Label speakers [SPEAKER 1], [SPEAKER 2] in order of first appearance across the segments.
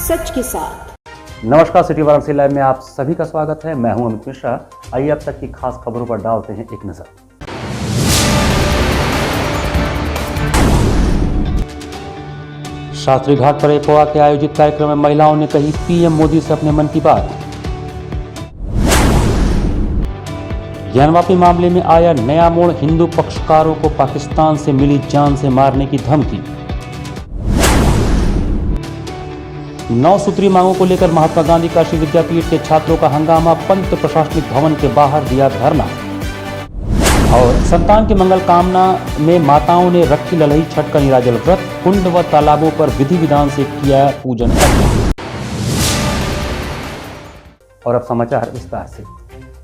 [SPEAKER 1] सच के साथ।
[SPEAKER 2] नमस्कार, सिटी वाराणसी लाइव में आप सभी का स्वागत है। मैं हूं अमित मिश्रा। आइए अब तक की खास खबरों पर डालते हैं एक नजर। शास्त्री घाट पर एकोवा के आयोजित कार्यक्रम में महिलाओं ने कही पीएम मोदी से अपने मन की बात। ज्ञानवापी मामले में आया नया मोड़, हिंदू पक्षकारों को पाकिस्तान से मिली जान से मारने की धमकी। 9 सूत्री मांगों को लेकर महात्मा गांधी काशी विद्यापीठ के छात्रों का हंगामा, पंत प्रशासनिक भवन के बाहर दिया धरना। और संतान की मंगल कामना में माताओं ने रखी ललही छठ का निराजल व्रत, कुंड व तालाबों पर विधि विधान से किया पूजन अर्चन। और अब समाचार विस्तार से।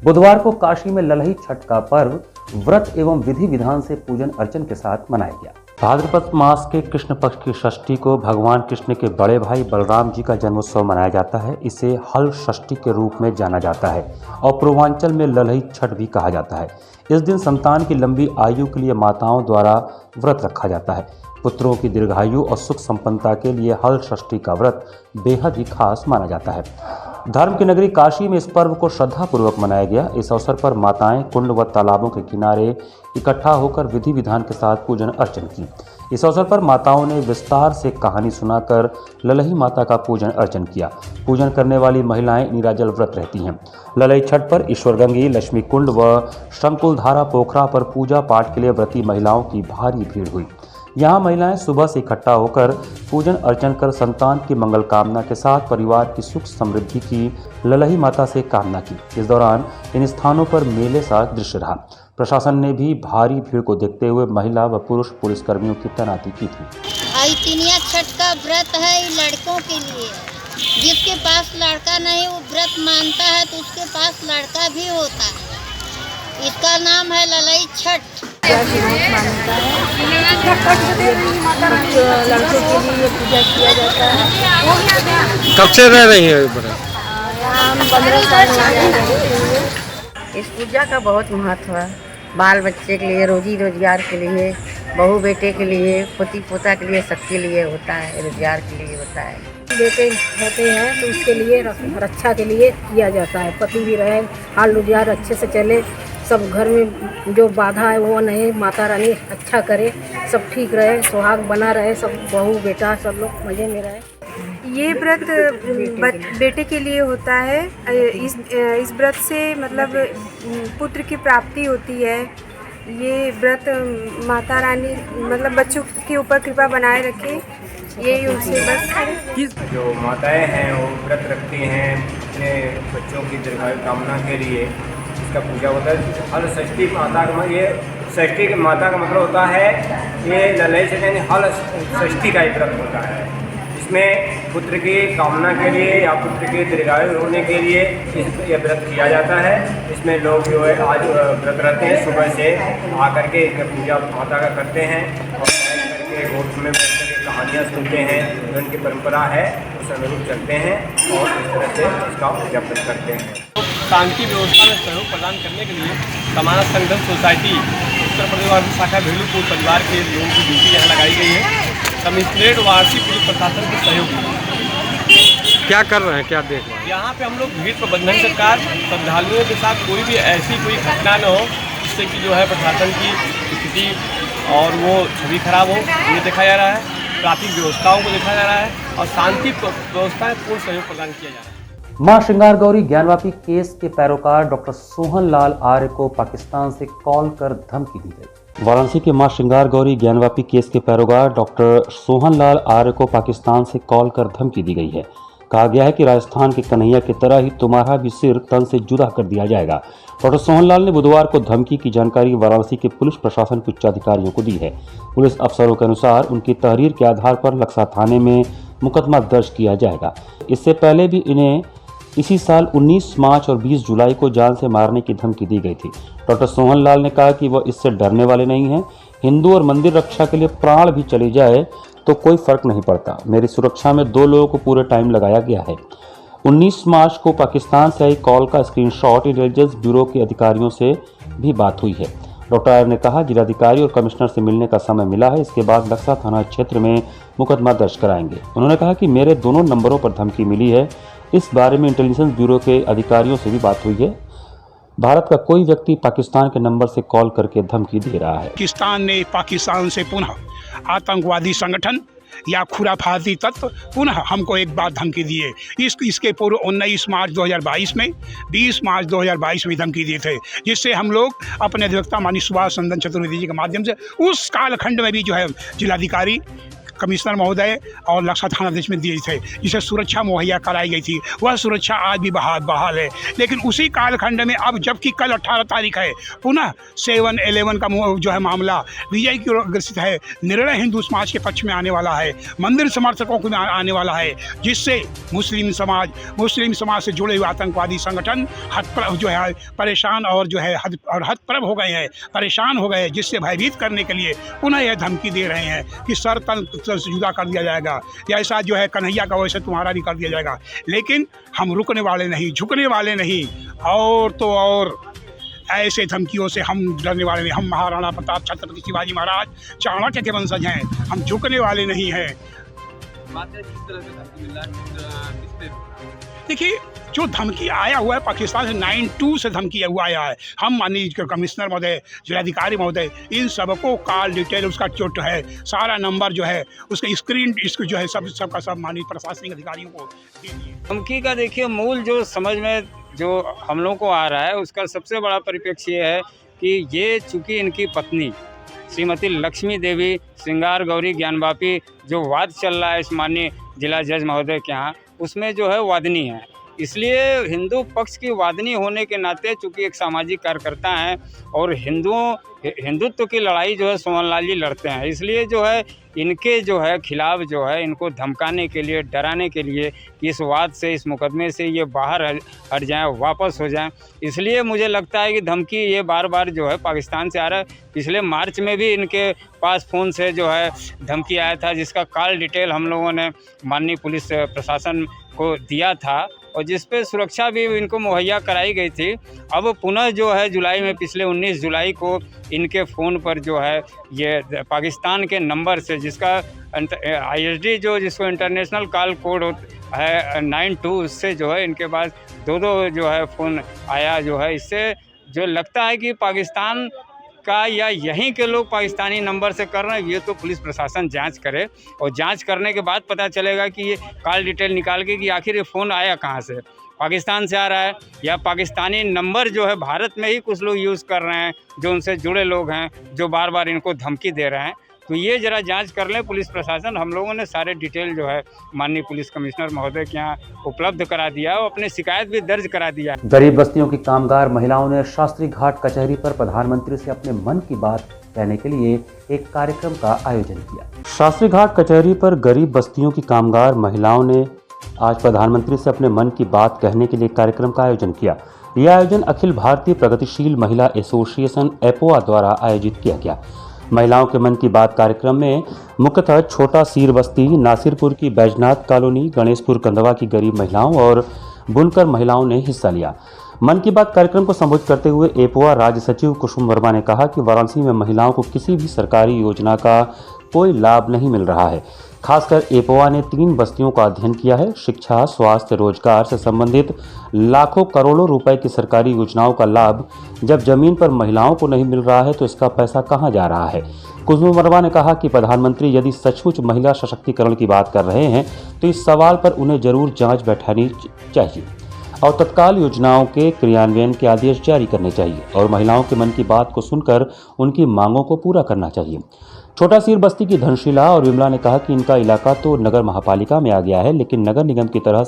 [SPEAKER 2] बुधवार को काशी में ललही छठ का पर्व व्रत एवं विधि विधान से पूजन अर्चन के साथ मनाया गया। भाद्रपद मास के कृष्ण पक्ष की षष्ठी को भगवान कृष्ण के बड़े भाई बलराम जी का जन्मोत्सव मनाया जाता है। इसे हल षष्ठी के रूप में जाना जाता है और पूर्वांचल में ललही छठ भी कहा जाता है। इस दिन संतान की लंबी आयु के लिए माताओं द्वारा व्रत रखा जाता है। पुत्रों की दीर्घायु और सुख संपन्नता के लिए हल षष्ठी का व्रत बेहद ही खास माना जाता है। धर्म की नगरी काशी में इस पर्व को श्रद्धापूर्वक मनाया गया। इस अवसर पर माताएं कुंड व तालाबों के किनारे इकट्ठा होकर विधि विधान के साथ पूजन अर्चन की। इस अवसर पर माताओं ने विस्तार से कहानी सुनाकर ललही माता का पूजन अर्चन किया। पूजन करने वाली महिलाएं निराजल व्रत रहती हैं। ललही छठ पर ईश्वरगंगी, लक्ष्मी कुंड व शंकुलधारा पोखरा पर पूजा पाठ के लिए व्रती महिलाओं की भारी भीड़ हुई। यहाँ महिलाएं सुबह से इकट्ठा होकर पूजन अर्चन कर संतान की मंगल कामना के साथ परिवार की सुख समृद्धि की ललही माता से कामना की। इस दौरान इन स्थानों पर मेले सा दृश्य रहा। प्रशासन ने भी भारी भीड़ को देखते हुए महिला व पुरुष पुलिसकर्मियों की तैनाती की थी।
[SPEAKER 3] आइतिनिया छठ का व्रत है लड़कों के लिए। जिसके पास लड़का नहीं वो व्रत मानता है तो उसके पास लड़का भी होता है। इसका नाम है ललही छठ।
[SPEAKER 4] मान्यता है, लड़कों के लिए पूजा किया जाता है।
[SPEAKER 5] कब से रह रही है?
[SPEAKER 4] हम 15 साल से।
[SPEAKER 6] इस पूजा का बहुत महत्व है। बाल बच्चे के लिए, रोजी रोजगार के लिए, बहू बेटे के लिए, पोती पोता के लिए, सबके लिए होता है, रोजगार के लिए होता है।
[SPEAKER 4] बेटे होते हैं तो उसके लिए रक्षा के लिए किया जाता है। पति भी रहे, हाल रोजगार अच्छे से चले, सब घर में जो बाधा है वो नहीं, माता रानी अच्छा करे, सब ठीक रहे, सुहाग बना रहे, सब बहू बेटा सब लोग मज़े में रहे।
[SPEAKER 7] ये व्रत बेटे के लिए होता है। इस व्रत से मतलब पुत्र की प्राप्ति होती है। ये व्रत माता रानी मतलब बच्चों के ऊपर कृपा बनाए रखे, यही उनसे बस।
[SPEAKER 8] जो माताएं हैं वो व्रत रखती हैं अपने बच्चों की दीर्घायु कामना के लिए, इसका पूजा होता है। हल षष्ठी माता का ये षष्ठी की माता का मतलब होता है ये ललही छठ यानी हल षष्ठी का एक व्रत होता है। इसमें पुत्र की कामना के लिए या पुत्र के दीर्घायु होने के लिए ये व्रत किया जाता है। इसमें लोग जो है आज व्रत रहते हैं, सुबह से आकर के इसमें पूजा माता का करते हैं और बैठ करके गोठ में बैठ करके कहानियाँ सुनते हैं। उनकी परंपरा है, उस अनुरूप चलते हैं और इस तरह से इसका पूजा करते हैं।
[SPEAKER 9] शांति व्यवस्था में सहयोग प्रदान करने के लिए समाज संगठन सोसाइटी उत्तर प्रदेश शाखा भेलूपुर परिवार के लोगों की ड्यूटी यहाँ लगाई गई है। कमिश्नरेट वाराणसी पुलिस प्रशासन के सहयोग।
[SPEAKER 5] क्या कर रहे हैं, क्या देख रहे हैं?
[SPEAKER 9] यहाँ पे हम लोग भीड़ प्रबंधन सरकार श्रद्धालुओं के साथ कोई भी ऐसी कोई घटना न हो जिससे कि जो है प्रशासन की स्थिति और वो छवि खराब हो, ये देखा जा रहा है। ट्रैफिक व्यवस्थाओं को देखा जा रहा है और शांति व्यवस्था में पूर्ण सहयोग प्रदान किया जा रहा है।
[SPEAKER 2] मां श्रृंगार गौरी ज्ञानवापी केस के पैरोकार डॉक्टर सोहन लाल आर्य को पाकिस्तान से कॉल कर धमकी दी गई। वाराणसी के मां श्रृंगार गौरी ज्ञानवापी केस के पैरोकार डॉक्टर सोहन लाल आर्य को पाकिस्तान से कॉल कर धमकी दी गई है। कहा गया है कि राजस्थान के कन्हैया की तरह ही तुम्हारा भी सिर तन से जुदा कर दिया जाएगा। डॉक्टर सोहनलाल ने बुधवार को धमकी की जानकारी वाराणसी के पुलिस प्रशासन के उच्च अधिकारियों को दी है। पुलिस अफसरों के अनुसार उनकी तहरीर के आधार पर लक्सा थाने में मुकदमा दर्ज किया जाएगा। इससे पहले भी इन्हें इसी साल 19 मार्च और 20 जुलाई को जान से मारने की धमकी दी गई थी। डॉक्टर सोहनलाल ने कहा कि वह इससे डरने वाले नहीं हैं। हिंदू और मंदिर रक्षा के लिए प्राण भी चली जाए तो कोई फर्क नहीं पड़ता। मेरी सुरक्षा में 2 लोगों को पूरे टाइम लगाया गया है। 19 मार्च को पाकिस्तान से आई कॉल का स्क्रीनशॉट इंटेलिजेंस ब्यूरो के अधिकारियों से भी बात हुई है। डॉक्टर आर्य ने कहा जिलाधिकारी और कमिश्नर से मिलने का समय मिला है, इसके बाद लक्सा थाना क्षेत्र में मुकदमा दर्ज कराएंगे। उन्होंने कहा कि मेरे दोनों नंबरों पर धमकी मिली है, इस बारे में इंटेलिजेंस ब्यूरो के अधिकारियों से भी बात हुई है। भारत का कोई व्यक्ति पाकिस्तान के नंबर से कॉल करके धमकी दे रहा है।
[SPEAKER 1] पाकिस्तान ने पाकिस्तान से पुनः आतंकवादी संगठन या खुराफाती तत्व पुनः हमको एक बार धमकी दिए। इसके पूर्व 19 मार्च 2022 में 20 मार्च 2022 में धमकी दिए थे, जिससे हम लोग अपने अधिवक्ता माननीय सुभाष चंद्र चतुर्वेदी जी के माध्यम से उस कालखंड में भी जो है जिलाधिकारी, कमिश्नर महोदय और लक्सा थानाधीश में दिए थे, जिसे सुरक्षा मुहैया कराई गई थी। वह सुरक्षा आज भी बहाल है। लेकिन उसी कालखंड में अब जबकि कल 18 तारीख है, पुनः 7/11 का जो है मामला विजय की ओर अग्रसित है। निर्णय हिंदू समाज के पक्ष में आने वाला है, मंदिर समर्थकों को आने वाला है, जिससे मुस्लिम समाज से जुड़े हुए आतंकवादी संगठन जो है परेशान और जो है हतप्रभ हो गए हैं, परेशान हो गए, जिससे भयभीत करने के लिए पुनः यह धमकी दे रहे हैं कि सर तन से जुदा कर दिया जाएगा, या ऐसा जो है कन्हैया का वैसे तुम्हारा भी कर दिया जाएगा। लेकिन हम रुकने वाले नहीं, झुकने वाले नहीं, और तो और ऐसे धमकियों से हम डरने वाले नहीं। हम महाराणा प्रताप, छत्रपति शिवाजी महाराज, चाणक्य के वंशज हैं, हम झुकने वाले नहीं हैं। देखिए, जो धमकी आया हुआ है पाकिस्तान से 92 से धमकी हुआ आया है। हम माननीय कमिश्नर महोदय, जिलाधिकारी महोदय, इन सबको कॉल डिटेल, उसका जो है सारा नंबर जो है, उसका स्क्रीन इसको जो है सबका सब माननीय प्रशासनिक अधिकारियों को दे दिए।
[SPEAKER 10] धमकी का देखिए मूल जो समझ में जो हम लोगों को आ रहा है, उसका सबसे बड़ा परिप्रेक्ष्य ये है कि ये चूँकि इनकी पत्नी श्रीमती लक्ष्मी देवी श्रृंगार गौरी ज्ञानवापी जो वाद चल रहा है इस माननीय जिला जज महोदय के यहाँ, उसमें जो है वादनी है। इसलिए हिंदू पक्ष की वादनी होने के नाते चूँकि एक सामाजिक कार्यकर्ता हैं और हिंदुत्व की लड़ाई जो है सोहनलाल जी लड़ते हैं, इसलिए जो है इनके जो है खिलाफ जो है इनको धमकाने के लिए, डराने के लिए, इस वाद से, इस मुकदमे से ये बाहर हट जाएं, वापस हो जाएं, इसलिए मुझे लगता है कि धमकी ये बार बार जो है पाकिस्तान से आ रहा है। पिछले मार्च में भी इनके पास फ़ोन से जो है धमकी आया था, जिसका कॉल डिटेल हम लोगों ने माननीय पुलिस प्रशासन को दिया था और जिस पे सुरक्षा भी इनको मुहैया कराई गई थी। अब पुनः जो है जुलाई में, पिछले 19 जुलाई को इनके फ़ोन पर जो है ये पाकिस्तान के नंबर से, जिसका ISD जो जिसको इंटरनेशनल कॉल कोड है 92, उससे जो है इनके पास दो जो है फ़ोन आया जो है। इससे जो लगता है कि पाकिस्तान का या यहीं के लोग पाकिस्तानी नंबर से कर रहे हैं, ये तो पुलिस प्रशासन जांच करे और जांच करने के बाद पता चलेगा कि ये कॉल डिटेल निकाल के कि आखिर ये फ़ोन आया कहाँ से, पाकिस्तान से आ रहा है या पाकिस्तानी नंबर जो है भारत में ही कुछ लोग यूज़ कर रहे हैं, जो उनसे जुड़े लोग हैं, जो बार बार इनको धमकी दे रहे हैं। तो ये जरा जांच कर लें पुलिस प्रशासन। हम लोगों ने सारे डिटेल जो है माननीय पुलिस कमिश्नर महोदय के यहाँ उपलब्ध करा दिया और अपने शिकायत भी दर्ज करा दिया।
[SPEAKER 2] गरीब बस्तियों की कामगार महिलाओं ने शास्त्री घाट कचहरी पर प्रधानमंत्री से अपने मन की बात कहने के लिए एक कार्यक्रम का आयोजन किया। शास्त्री घाट कचहरी पर गरीब बस्तियों की कामगार महिलाओं ने आज प्रधानमंत्री से अपने मन की बात कहने के लिए कार्यक्रम का आयोजन किया। यह आयोजन अखिल भारतीय प्रगतिशील महिला एसोसिएशन एपोआ द्वारा आयोजित किया गया। महिलाओं के मन की बात कार्यक्रम में मुख्यतः छोटा सीर बस्ती, नासिरपुर की बैजनाथ कॉलोनी, गणेशपुर कंदवा की गरीब महिलाओं और बुनकर महिलाओं ने हिस्सा लिया। मन की बात कार्यक्रम को संबोधित करते हुए एपोआ राज्य सचिव कुसुम वर्मा ने कहा कि वाराणसी में महिलाओं को किसी भी सरकारी योजना का कोई लाभ नहीं मिल रहा है। खासकर एपोआ ने 3 बस्तियों का अध्ययन किया है। शिक्षा, स्वास्थ्य, रोजगार से संबंधित लाखों करोड़ों रुपए की सरकारी योजनाओं का लाभ जब जमीन पर महिलाओं को नहीं मिल रहा है तो इसका पैसा कहां जा रहा है। कुसुम वर्मा ने कहा कि प्रधानमंत्री यदि सचमुच महिला सशक्तिकरण की बात कर रहे हैं तो इस सवाल पर उन्हें जरूर जांच बैठानी चाहिए और तत्काल योजनाओं के क्रियान्वयन के आदेश जारी करने चाहिए और महिलाओं के मन की बात को सुनकर उनकी मांगों को पूरा करना चाहिए। छोटा सीर बस्ती की धनशीला और विमला ने कहा कि इनका इलाका तो नगर महापालिका में आ गया है, लेकिन नगर निगम की तरफ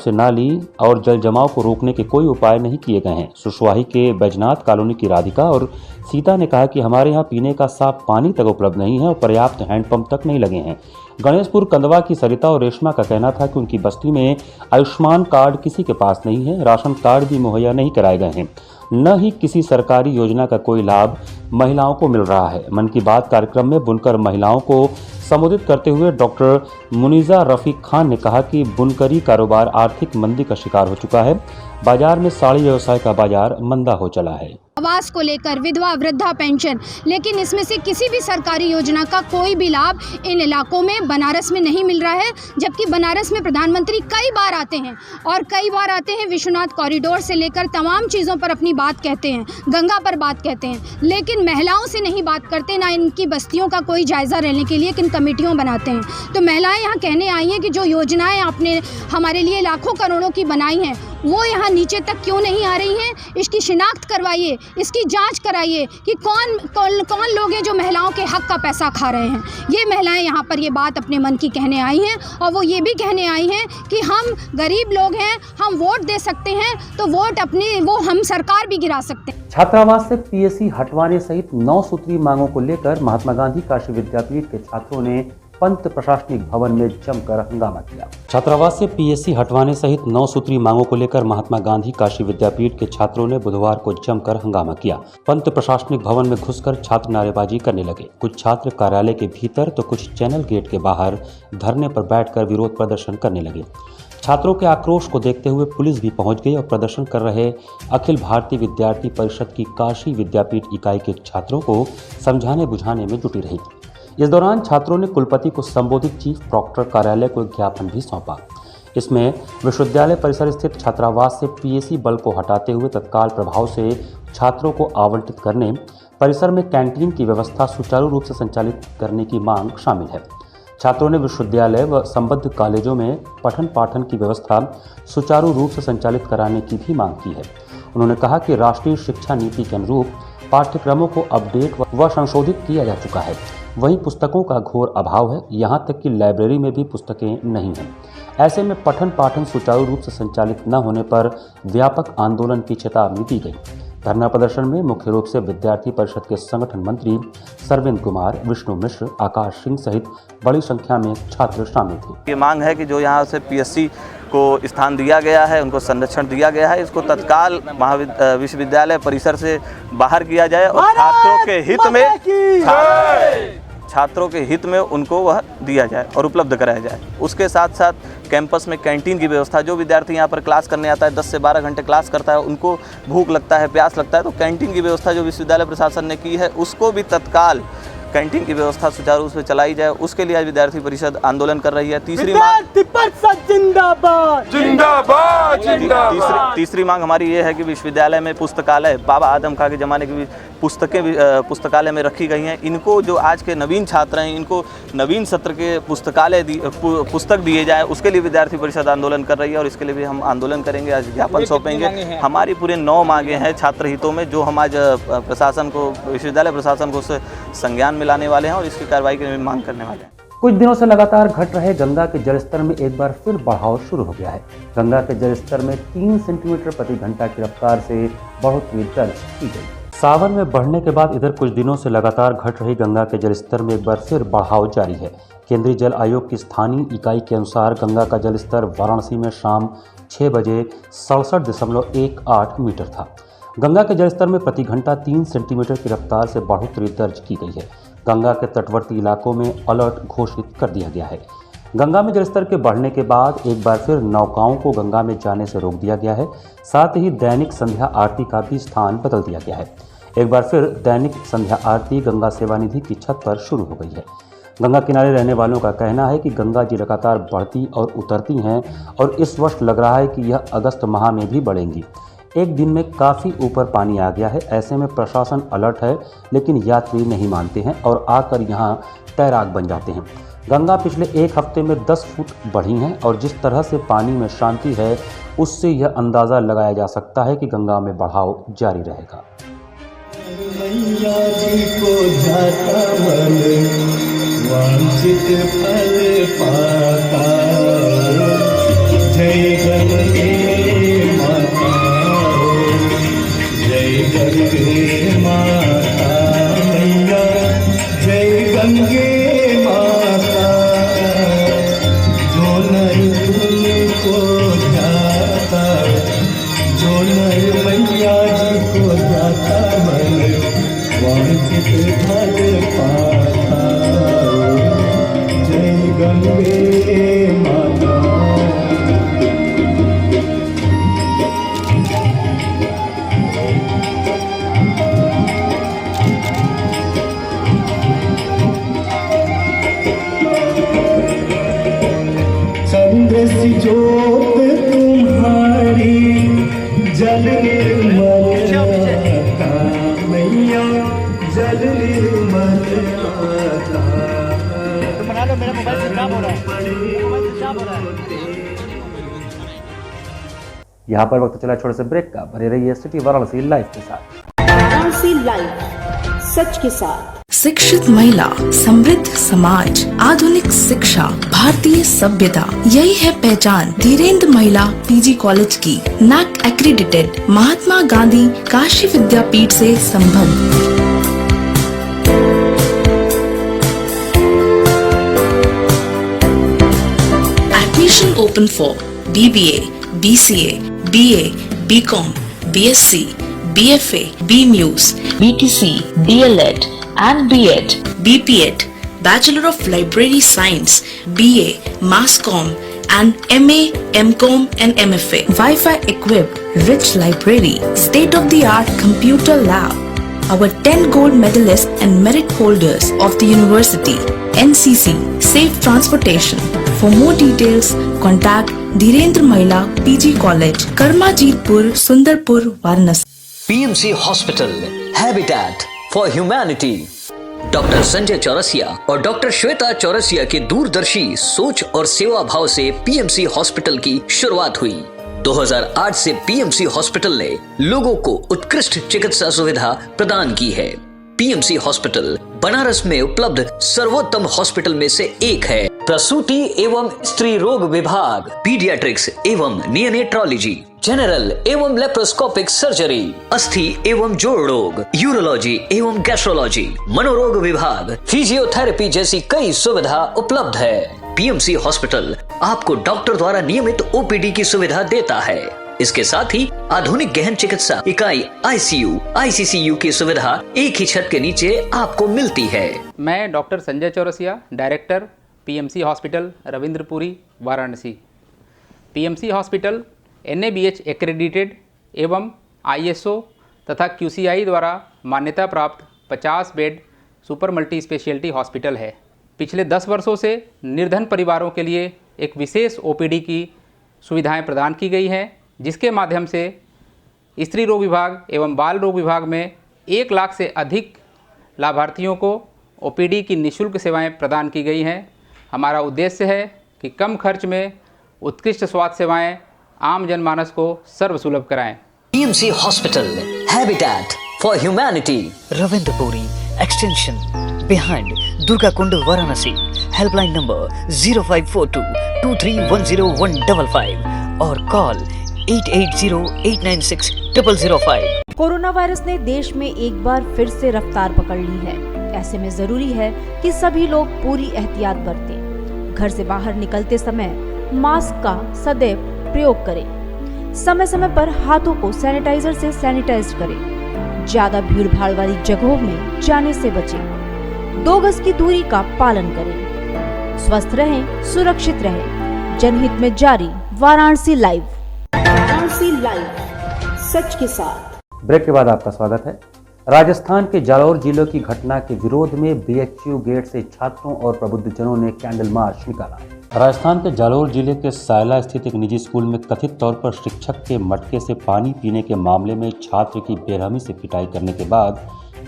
[SPEAKER 2] से नाली और जल जमाव को रोकने के कोई उपाय नहीं किए गए हैं। सुशवाही के बैजनाथ कॉलोनी की राधिका और सीता ने कहा कि हमारे यहाँ पीने का साफ पानी तक उपलब्ध नहीं है और पर्याप्त हैंडपंप तक नहीं लगे हैं। गणेशपुर कंदवा की सरिता और रेशमा का कहना था कि उनकी बस्ती में आयुष्मान कार्ड किसी के पास नहीं है, राशन कार्ड भी मुहैया नहीं कराए गए हैं, न ही किसी सरकारी योजना का कोई लाभ महिलाओं को मिल रहा है। मन की बात कार्यक्रम में बुनकर महिलाओं को संबोधित करते हुए डॉक्टर मुनीजा रफीक खान ने कहा कि बुनकरी कारोबार आर्थिक मंदी का शिकार हो चुका है। बाजार में साड़ी व्यवसाय का बाजार मंदा हो चला है।
[SPEAKER 11] आवास को लेकर विधवा वृद्धा पेंशन, लेकिन इसमें से किसी भी सरकारी योजना का कोई भी लाभ इन इलाकों में बनारस में नहीं मिल रहा है। जबकि बनारस में प्रधानमंत्री कई बार आते हैं और कई बार आते हैं, विश्वनाथ कॉरिडोर से लेकर तमाम चीज़ों पर अपनी बात कहते हैं, गंगा पर बात कहते हैं, लेकिन महिलाओं से नहीं बात करते, ना इनकी बस्तियों का कोई जायज़ा लेने के लिए किन कमेटियों बनाते हैं। तो महिलाएं यहाँ कहने आई हैं कि जो योजनाएं आपने हमारे लिए लाखों करोड़ों की बनाई हैं वो यहाँ नीचे तक क्यों नहीं आ रही हैं। इसकी शिनाख्त करवाइए, इसकी जांच कराइए कि कौन लोग हैं जो महिलाओं के हक का पैसा खा रहे हैं। ये महिलाएं यहाँ पर ये बात अपने मन की कहने आई हैं और वो ये भी कहने आई हैं कि हम गरीब लोग हैं, हम वोट दे सकते हैं, तो वोट अपनी वो हम सरकार भी गिरा सकते हैं।
[SPEAKER 2] छात्रावास से पीएससी हटवाने सहित 9 सूत्री मांगों को लेकर महात्मा गांधी काशी विद्यापीठ के छात्रों ने पंत प्रशासनिक भवन में जमकर हंगामा किया। छात्रावास से पीएससी हटवाने सहित 9 सूत्री मांगों को लेकर महात्मा गांधी काशी विद्यापीठ के छात्रों ने बुधवार को जमकर हंगामा किया। पंत प्रशासनिक भवन में घुसकर छात्र नारेबाजी करने लगे। कुछ छात्र कार्यालय के भीतर तो कुछ चैनल गेट के बाहर धरने पर बैठकर विरोध प्रदर्शन करने लगे। छात्रों के आक्रोश को देखते हुए पुलिस भी पहुंच गई और प्रदर्शन कर रहे अखिल भारतीय विद्यार्थी परिषद की काशी विद्यापीठ इकाई के छात्रों को समझाने बुझाने में जुटी रही। इस दौरान छात्रों ने कुलपति को संबोधित चीफ प्रॉक्टर कार्यालय को एक ज्ञापन भी सौंपा। इसमें विश्वविद्यालय परिसर स्थित छात्रावास से पीएससी बल को हटाते हुए तत्काल प्रभाव से छात्रों को आवंटित करने, परिसर में कैंटीन की व्यवस्था सुचारू रूप से संचालित करने की मांग शामिल है। छात्रों ने विश्वविद्यालय व संबद्ध कॉलेजों में पठन पाठन की व्यवस्था सुचारू रूप से संचालित कराने की भी मांग की है। उन्होंने कहा कि राष्ट्रीय शिक्षा नीति के अनुरूप पाठ्यक्रमों को अपडेट व संशोधित किया जा चुका है। वहीं पुस्तकों का घोर अभाव है, यहाँ तक कि लाइब्रेरी में भी पुस्तकें नहीं हैं। ऐसे में पठन पाठन सुचारू रूप से संचालित न होने पर व्यापक आंदोलन की चेतावनी दी गई। धरना प्रदर्शन में मुख्य रूप से विद्यार्थी परिषद के संगठन मंत्री सरविंद कुमार, विष्णु मिश्र, आकाश सिंह सहित बड़ी संख्या में छात्र शामिल थे।
[SPEAKER 12] ये मांग है कि जो यहाँ से पीएससी को स्थान दिया गया है, उनको संरक्षण दिया गया है, इसको तत्काल विश्वविद्यालय परिसर से बाहर किया जाए और छात्रों के हित में उनको वह दिया जाए और उपलब्ध कराया जाए। उसके साथ साथ कैंपस में कैंटीन की व्यवस्था, जो विद्यार्थी यहाँ पर क्लास करने आता है 10 से 12 घंटे क्लास करता है, उनको भूख लगता है, प्यास लगता है, तो कैंटीन की व्यवस्था जो विश्वविद्यालय प्रशासन ने की है उसको भी तत्काल कैंटीन की व्यवस्था सुचारू रूप से चलाई जाए। उसके लिए आज विद्यार्थी परिषद आंदोलन कर रही है। तीसरी मांग हमारी ये है कि विश्वविद्यालय में पुस्तकालय, बाबा आदम खां के ज़माने की पुस्तकें पुस्तकालय में रखी गई हैं। इनको जो आज के नवीन छात्र हैं, इनको नवीन सत्र के पुस्तक दिए जाए, उसके लिए विद्यार्थी परिषद आंदोलन कर रही है और इसके लिए भी हम आंदोलन करेंगे। आज ज्ञापन सौंपेंगे। हमारी पूरे 9 मांगे हैं छात्र हितों में, जो हम आज प्रशासन को, विश्वविद्यालय प्रशासन को उससे संज्ञान में लाने वाले हैं और इसकी कार्रवाई की मांग करने वाले हैं।
[SPEAKER 2] कुछ दिनों से लगातार घट रहे गंगा के जलस्तर में एक बार फिर बढ़ाव शुरू हो गया है। गंगा के जलस्तर में 3 सेंटीमीटर प्रति घंटा की रफ्तार से बढ़ोतरी दर्ज की गई। सावन में बढ़ने के बाद इधर कुछ दिनों से लगातार घट रही गंगा के जलस्तर में एक बार फिर बढ़ाव जारी है। केंद्रीय जल आयोग की स्थानीय इकाई के अनुसार गंगा का जलस्तर वाराणसी में शाम 6 बजे 67.18 मीटर था। गंगा के जलस्तर में प्रति घंटा 3 सेंटीमीटर की रफ्तार से बढ़ोतरी दर्ज की गई है। गंगा के तटवर्ती इलाकों में अलर्ट घोषित कर दिया गया है। गंगा में जलस्तर के बढ़ने के बाद एक बार फिर नौकाओं को गंगा में जाने से रोक दिया गया है। साथ ही दैनिक संध्या आरती का भी स्थान बदल दिया गया है। एक बार फिर दैनिक संध्या आरती गंगा सेवा निधि की छत पर शुरू हो गई है। गंगा किनारे रहने वालों का कहना है कि गंगा जी लगातार बढ़ती और उतरती हैं और इस वर्ष लग रहा है कि यह अगस्त माह में भी बढ़ेंगी। एक दिन में काफ़ी ऊपर पानी आ गया है। ऐसे में प्रशासन अलर्ट है, लेकिन यात्री नहीं मानते हैं और आकर यहाँ तैराक बन जाते हैं। गंगा पिछले 1 हफ्ते में 10 फुट बढ़ी है और जिस तरह से पानी में शांति है, उससे यह अंदाज़ा लगाया जा सकता है कि गंगा में बढ़ाव जारी रहेगा। मैया जी को जाता मन, वांछित फल पाता। जय गंगे माता, जय गंगे माता, मैया जय गंगे माता। जो नर तुमको जाता, जो नर मैया जी को जाता मन,
[SPEAKER 13] जय गंगे माता। चंद्र सी ज्योत तुम्हारी जल निर्मल आता मैया, जल निर्मल आता।
[SPEAKER 14] मेरा मोबाइल स्विच ऑफ हो रहा है।
[SPEAKER 2] यहाँ पर वक्त चला छोटे से ब्रेक का, बने रहिए सिटी वाराणसी लाइव के साथ।
[SPEAKER 15] वाराणसी लाइव, सच के साथ।
[SPEAKER 16] शिक्षित महिला, समृद्ध समाज, आधुनिक शिक्षा, भारतीय सभ्यता, यही है पहचान धीरेन्द्र महिला पीजी कॉलेज की। NAC एक्रीडिटेड, महात्मा गांधी काशी विद्यापीठ से संबद्ध। Admission open for BBA, BCA, BA, BCom, BSc, BFA, BMUS, BTC, DLED and B.Ed, BPEd, Bachelor of Library Science, BA, Masscom and MA, MCom and MFA. Wi-Fi equipped, rich library, state-of-the-art computer lab. Our 10 gold medalists and merit holders of the university, NCC, safe transportation. For more details, contact Dhirendra Mahila PG College, Karmajitpur, Sundarpur, Varanasi.
[SPEAKER 17] PMC Hospital, Habitat for Humanity। Doctor Sanjay Chaurasia और doctor Shweta Chaurasia के दूरदर्शी सोच और सेवा भाव से PMC hospital की शुरुआत हुई। 2008 से PMC हॉस्पिटल ने लोगों को उत्कृष्ट चिकित्सा सुविधा प्रदान की है। PMC हॉस्पिटल बनारस में उपलब्ध सर्वोत्तम हॉस्पिटल में से एक है। प्रसूति एवं स्त्री रोग विभाग, पीडियाट्रिक्स एवं नियोनेट्रोलॉजी, जनरल एवं लेप्रोस्कोपिक सर्जरी, अस्थि एवं जोड़ रोग, यूरोलॉजी एवं गैस्ट्रोलॉजी, मनोरोग विभाग, फिजियोथेरेपी जैसी कई सुविधा उपलब्ध है। PMC हॉस्पिटल आपको डॉक्टर द्वारा नियमित OPD की सुविधा देता है। इसके साथ ही आधुनिक गहन चिकित्सा इकाई ICU, ICCU की सुविधा एक ही छत के नीचे आपको मिलती है।
[SPEAKER 18] मैं doctor Sanjay Chaurasia, director PMC hospital Ravindrapuri, Varanasi. PMC hospital NABH accredited एवं ISO तथा QCI द्वारा मान्यता प्राप्त 50 bed super multi speciality hospital है। पिछले 10 वर्षों से निर्धन परिवारों के लिए एक विशेष OPD की सुविधाएं प्रदान की गई हैं, जिसके माध्यम से स्त्री रोग विभाग एवं बाल रोग विभाग में 1 लाख से अधिक लाभार्थियों को OPD की निःशुल्क सेवाएं प्रदान की गई हैं। हमारा उद्देश्य है कि कम खर्च में उत्कृष्ट स्वास्थ्य सेवाएं आम जनमानस को सर्वसुलभ कराएं।
[SPEAKER 17] PMC hospital, habitat for humanity, Ravindrapuri extension behind Durga Kund, Varanasi. Helpline number 0542231015 और कॉल 8808960005।
[SPEAKER 15] कोरोना वायरस ने देश में एक बार फिर से रफ्तार पकड़ ली है। ऐसे में जरूरी है कि सभी लोग पूरी एहतियात बरतें। घर से बाहर निकलते समय मास्क का सदैव प्रयोग करें। समय समय पर हाथों को सैनिटाइजर से सैनिटाइज करें। ज्यादा भीड़ भाड़ वाली जगहों में जाने से बचें। 2 गज की दूरी का पालन करें। स्वस्थ रहें, सुरक्षित रहें। जनहित में जारी वाराणसी लाइव। वाराणसी लाइव, सच के साथ।
[SPEAKER 2] ब्रेक के बाद आपका स्वागत है। राजस्थान के जालौर जिले की घटना के विरोध में BHU गेट से छात्रों और प्रबुद्धजनों ने कैंडल मार्च निकाला। राजस्थान के जालौर जिले के सायला स्थित एक निजी स्कूल में कथित तौर पर शिक्षक के मटके से पानी पीने के मामले में छात्र की बेरहमी से पिटाई करने के बाद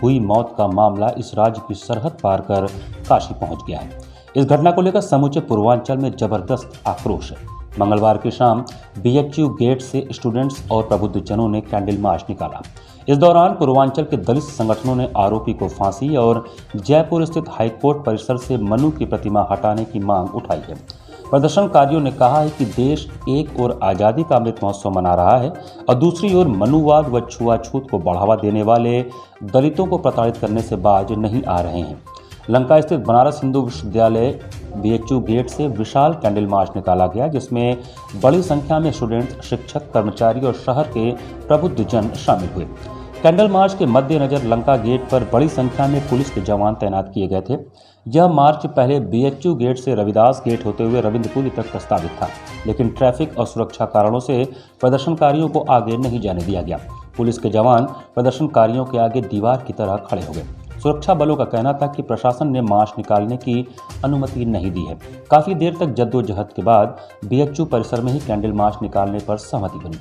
[SPEAKER 2] हुई मौत का मामला इस राज्य की सरहद पार कर काशी पहुंच गया है। इस घटना को लेकर समूचे पूर्वांचल में जबरदस्त आक्रोश है। मंगलवार की शाम BHU गेट से स्टूडेंट्स और प्रबुद्धजनों ने कैंडल मार्च निकाला। इस दौरान पूर्वांचल के दलित संगठनों ने आरोपी को फांसी और जयपुर स्थित हाईकोर्ट परिसर से मनु की प्रतिमा हटाने की मांग उठाई है। प्रदर्शनकारियों ने कहा है कि देश एक ओर आज़ादी का अमृत महोत्सव मना रहा है और दूसरी ओर मनुवाद व छुआछूत को बढ़ावा देने वाले दलितों को प्रताड़ित करने से बाज नहीं आ रहे हैं। लंका स्थित बनारस हिंदू विश्वविद्यालय BHU गेट से विशाल कैंडल मार्च निकाला गया, जिसमें बड़ी संख्या में स्टूडेंट, शिक्षक, कर्मचारी और शहर के प्रबुद्धजन शामिल हुए। कैंडल मार्च के मद्देनजर लंका गेट पर बड़ी संख्या में पुलिस के जवान तैनात किए गए थे। यह मार्च पहले बीएचयू गेट से रविदास गेट होते हुए रविंद्रपुरी तक प्रस्तावित था, लेकिन ट्रैफिक और सुरक्षा कारणों से प्रदर्शनकारियों को आगे नहीं जाने दिया गया। पुलिस के जवान प्रदर्शनकारियों के आगे दीवार की तरह खड़े हो गए। सुरक्षा बलों का कहना था कि प्रशासन ने मार्च निकालने की अनुमति नहीं दी है। काफी देर तक जद्दोजहद के बाद बीएचयू परिसर में ही कैंडल मार्च निकालने पर सहमति बनी।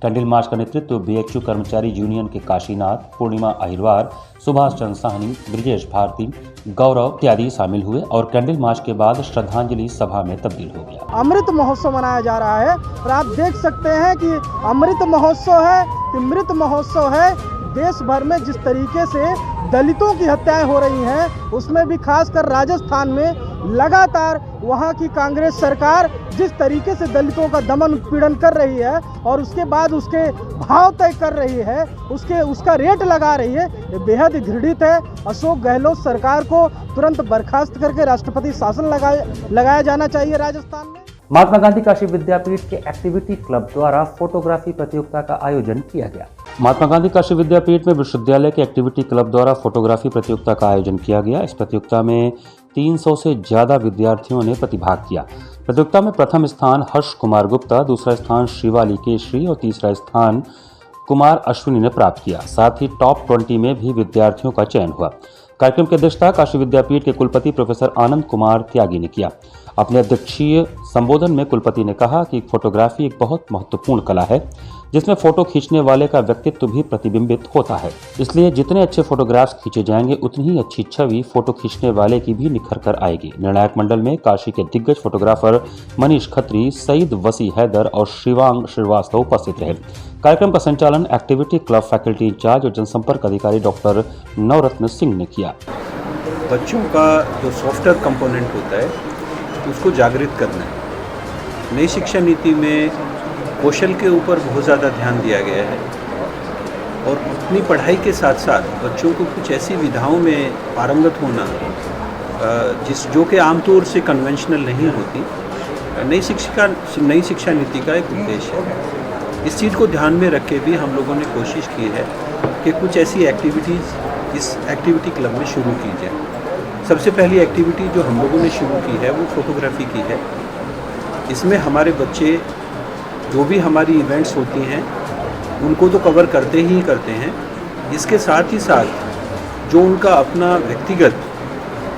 [SPEAKER 2] कैंडल मार्च का नेतृत्व बीएचयू कर्मचारी यूनियन के काशीनाथ, पूर्णिमा अहिरवार, सुभाष चंद्र साहनी, ब्रिजेश भारती, गौरव इत्यादि शामिल हुए और कैंडल मार्च के बाद श्रद्धांजलि सभा में तब्दील हो गया।
[SPEAKER 14] अमृत महोत्सव मनाया जा रहा है और आप देख सकते हैं कि अमृत महोत्सव है कि मृत महोत्सव है। देश भर में जिस तरीके से दलितों की हत्याएं हो रही हैं, उसमें भी खासकर राजस्थान में लगातार वहां की कांग्रेस सरकार जिस तरीके से दलितों का दमन उत्पीड़न कर रही है और उसके बाद उसके भाव तय कर रही है, उसका रेट लगा रही है, ये बेहद घृणित है। अशोक गहलोत सरकार को तुरंत बर्खास्त करके राष्ट्रपति शासन लगाया जाना चाहिए राजस्थान में।
[SPEAKER 2] महात्मा गांधी काशी विद्यापीठ के एक्टिविटी क्लब द्वारा फोटोग्राफी प्रतियोगिता का आयोजन किया गया। महात्मा गांधी काशी विद्यापीठ में विश्वविद्यालय के एक्टिविटी क्लब द्वारा फोटोग्राफी प्रतियोगिता का आयोजन किया गया। इस प्रतियोगिता में 300 से ज्यादा विद्यार्थियों ने प्रतिभाग किया। प्रतियोगिता में प्रथम स्थान हर्ष कुमार गुप्ता, दूसरा स्थान शिवाली केशरी और तीसरा स्थान कुमार अश्विनी ने प्राप्त किया। साथ ही टॉप 20 में भी विद्यार्थियों का चयन हुआ। कार्यक्रम की अध्यक्षता काशी विद्यापीठ के कुलपति प्रोफेसर आनंद कुमार त्यागी ने किया। अपने अध्यक्षीय संबोधन में कुलपति ने कहा कि फोटोग्राफी एक बहुत महत्वपूर्ण कला है, जिसमें फोटो खींचने वाले का व्यक्तित्व भी प्रतिबिंबित होता है। इसलिए जितने अच्छे फोटोग्राफ्स खींचे जाएंगे, उतनी ही अच्छी छवि फोटो खींचने वाले की भी निखर कर आएगी। निर्णायक मंडल में काशी के दिग्गज फोटोग्राफर मनीष खत्री, सईद वसी हैदर और शिवांग श्रीवास्तव उपस्थित रहे। कार्यक्रम का संचालन एक्टिविटी क्लब फैकल्टी इंचार्ज और जनसंपर्क अधिकारी डॉक्टर नवरत्न सिंह ने किया।
[SPEAKER 19] बच्चों का जो सॉफ्टवेयर कंपोनेंट होता है उसको जागृत करना है। नई शिक्षा नीति में कौशल के ऊपर बहुत ज़्यादा ध्यान दिया गया है और अपनी पढ़ाई के साथ साथ बच्चों को कुछ ऐसी विधाओं में पारंगत होना जो कि आमतौर से कन्वेंशनल नहीं होती, नई शिक्षा नीति का एक उद्देश्य है। इस चीज़ को ध्यान में रख के भी हम लोगों ने कोशिश की है कि कुछ ऐसी एक्टिविटीज़ इस एक्टिविटी क्लब में शुरू की जाए। सबसे पहली एक्टिविटी जो हम लोगों ने शुरू की है वो फोटोग्राफी की है। इसमें हमारे बच्चे जो भी हमारी इवेंट्स होती हैं उनको तो कवर करते ही करते हैं, इसके साथ ही साथ जो उनका अपना व्यक्तिगत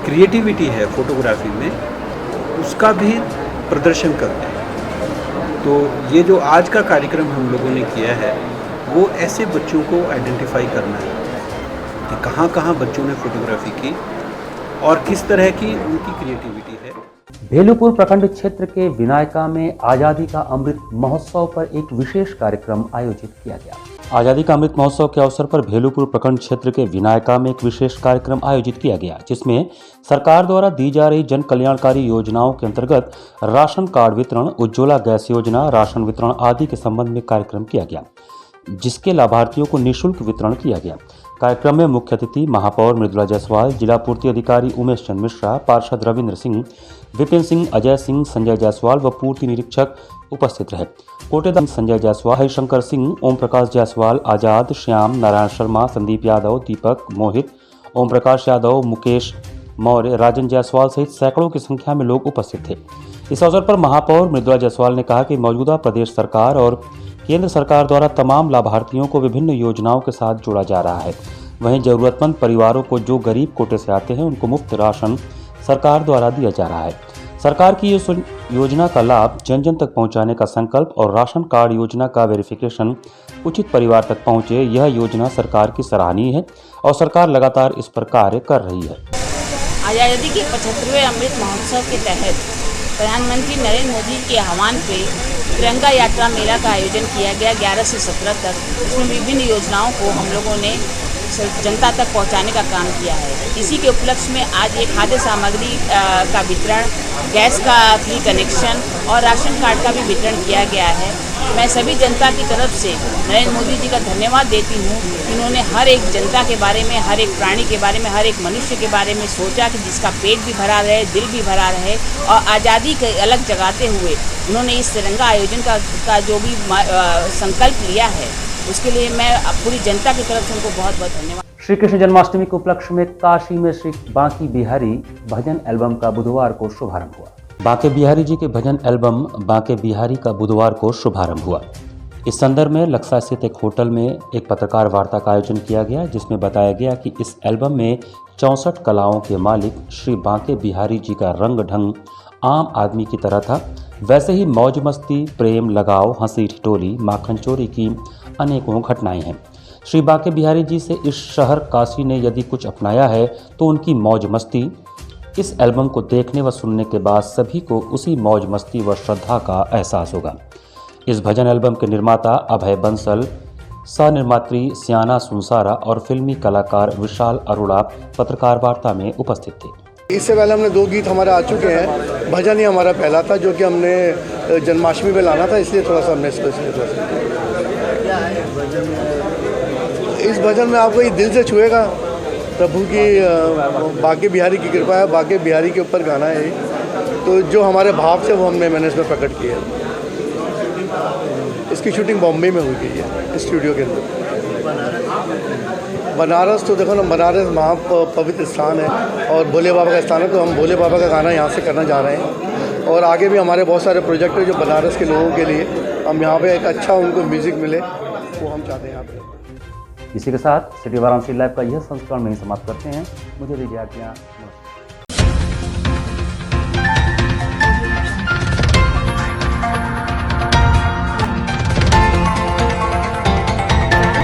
[SPEAKER 19] क्रिएटिविटी है फोटोग्राफी में, उसका भी प्रदर्शन करते हैं। तो ये जो आज का कार्यक्रम हम लोगों ने किया है वो ऐसे बच्चों को आइडेंटिफाई करना है कि कहाँ कहाँ बच्चों ने फोटोग्राफी की और किस तरह की उनकी क्रिएटिविटी है।
[SPEAKER 2] भेलूपुर प्रखंड क्षेत्र के विनायका में आज़ादी का अमृत महोत्सव पर एक विशेष कार्यक्रम आयोजित किया गया। आज़ादी का अमृत महोत्सव के अवसर पर भेलूपुर प्रखंड क्षेत्र के विनायका में एक विशेष कार्यक्रम आयोजित किया गया, जिसमें सरकार द्वारा दी जा रही जन कल्याणकारी योजनाओं के अंतर्गत राशन कार्ड वितरण, उज्ज्वला गैस योजना, राशन वितरण आदि के संबंध में कार्यक्रम किया गया, जिसके लाभार्थियों को निःशुल्क वितरण किया गया। कार्यक्रम में मुख्य अतिथि महापौर मृदुला जायसवाल, जिला पूर्ति अधिकारी उमेश चंद्र मिश्रा, पार्षद रविंद्र सिंह, विपिन सिंह, अजय सिंह, संजय जायसवाल व पूर्ति निरीक्षक उपस्थित रहे। कोटेदार संजय जायसवाल, हरिशंकर सिंह, ओम प्रकाश जायसवाल, आजाद, श्याम, नारायण शर्मा, संदीप यादव, दीपक, मोहित, ओम प्रकाश यादव, मुकेश मौर्य, राजन जायसवाल सहित सैकड़ों की संख्या में लोग उपस्थित थे। इस अवसर पर महापौर मृदुला जायसवाल ने कहा कि मौजूदा प्रदेश सरकार और केंद्र सरकार द्वारा तमाम लाभार्थियों को विभिन्न योजनाओं के साथ जोड़ा जा रहा है। वहीं जरूरतमंद परिवारों को जो गरीब कोटे से आते हैं उनको मुफ्त राशन सरकार द्वारा दिया जा रहा है। सरकार की इस योजना का लाभ जन जन तक पहुंचाने का संकल्प और राशन कार्ड योजना का वेरिफिकेशन उचित परिवार तक पहुंचे, यह योजना सरकार की सराहनीय है और सरकार लगातार इस पर कार्य कर रही है।
[SPEAKER 20] आज़ादी के 75वें अमृत महोत्सव के तहत प्रधानमंत्री नरेंद्र मोदी के आह्वान पे तिरंगा यात्रा मेला का आयोजन किया गया 11 से 17 तक। इसमें विभिन्न योजनाओं को हम लोगों ने जनता तक पहुंचाने का काम किया है। इसी के उपलक्ष्य में आज ये खाद्य सामग्री का वितरण, गैस का फ्री कनेक्शन और राशन कार्ड का भी वितरण किया गया है। मैं सभी जनता की तरफ से नरेंद्र मोदी जी का धन्यवाद देती हूँ। इन्होंने हर एक जनता के बारे में, हर एक प्राणी के बारे में, हर एक मनुष्य के बारे में सोचा कि जिसका पेट भी भरा रहे, दिल भी भरा रहे, और आज़ादी के अलग जगाते हुए उन्होंने इस तिरंगा आयोजन का जो भी संकल्प लिया है उसके लिए मैं पूरी जनता की तरफ से उनको बहुत बहुत धन्यवाद।
[SPEAKER 2] श्री कृष्ण जन्माष्टमी के उपलक्ष्य में काशी में श्री बांके बिहारी भजन एल्बम का बुधवार को शुभारंभ हुआ। बांके बिहारी जी के भजन एल्बम बांके बिहारी का बुधवार को शुभारंभ हुआ। इस संदर्भ में लक्सा स्थित एक होटल में एक पत्रकार वार्ता का आयोजन किया गया, जिसमें बताया गया कि इस एल्बम में 64 कलाओं के मालिक श्री बांके बिहारी जी का रंग ढंग आम आदमी की तरह था। वैसे ही मौज मस्ती, प्रेम, लगाव, हंसी ठिठोली, माखन चोरी की अनेकों घटनाएं हैं। श्री बांके बिहारी जी से इस शहर काशी ने यदि कुछ अपनाया है तो उनकी मौज मस्ती। इस एल्बम को देखने व सुनने के बाद सभी को उसी मौज मस्ती व श्रद्धा का एहसास होगा। इस भजन एल्बम के निर्माता अभय बंसल, सह-निर्मात्री सियाना सुनसारा और फिल्मी कलाकार विशाल अरोड़ा पत्रकार वार्ता में उपस्थित थे।
[SPEAKER 21] इससे पहले हमने 2 गीत हमारे आ चुके हैं। भजन ही हमारा पहला था जो कि हमने जन्माष्टमी पे लाना था, इसलिए थोड़ा सा हमने इस भजन में आपको ये दिल से छुएगा। प्रभु की बांके बिहारी की कृपा है, बांके बिहारी के ऊपर गाना है, तो जो हमारे भाव से वो मैंने इसमें प्रकट किया है। इसकी शूटिंग बॉम्बे में हुई गई है, स्टूडियो के अंदर। बनारस तो देखो ना, बनारस महापवित्र स्थान है और भोले बाबा का स्थान है, तो हम भोले बाबा का गाना यहाँ से करना जा रहे हैं। और आगे भी हमारे बहुत सारे प्रोजेक्ट हैं जो बनारस के लोगों के लिए हम यहाँ पे एक अच्छा उनको म्यूज़िक मिले, वो हम चाहते हैं यहाँ पे।
[SPEAKER 2] इसी के साथ सिटी वाराणसी लाइव का यह संस्करण में ही समाप्त करते हैं। मुझे दीजिए आज्ञा।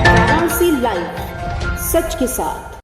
[SPEAKER 15] वाराणसी लाइव, सच के साथ।